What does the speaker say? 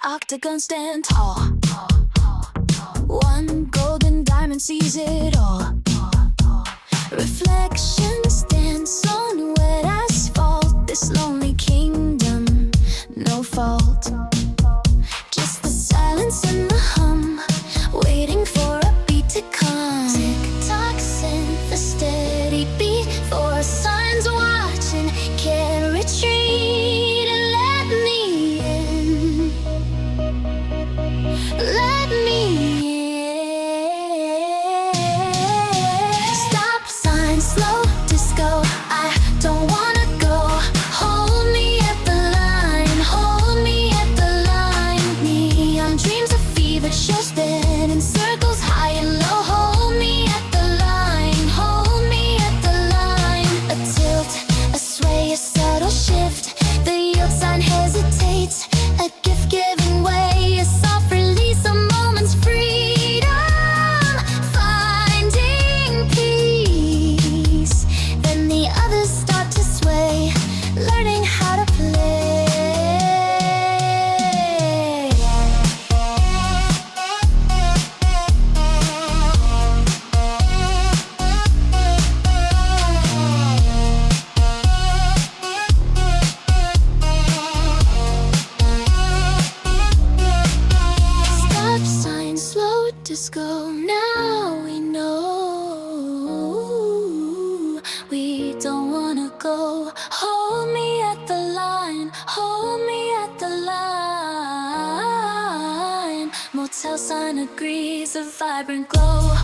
octagon stand tall. One golden diamond sees it all. Reflections dance on wet asphalt. This lonely kingdom, no fault. Just the silence and the hum, waiting for a beat to come. Tick-tock synth, a steady beat for signs watching. Can't retreat and let me in. Let me in. Stop sign, slow disco. I don't wanna go. Hold me at the line. Hold me at the line. Neon dreams of fever, show spin in circles high and low. Hold me at the line. Hold me at the line. A tilt, a sway, a subtle shift. The yield sign hesitates. A gift giving way, a soft release, a moment's freedom. Finding peace. Then the others start to sway, learning how to play. Stop sign, slow disco. Now we know we don't wanna go. Hold me at the line. Hold me at the line. Motel sign agrees, a vibrant glow.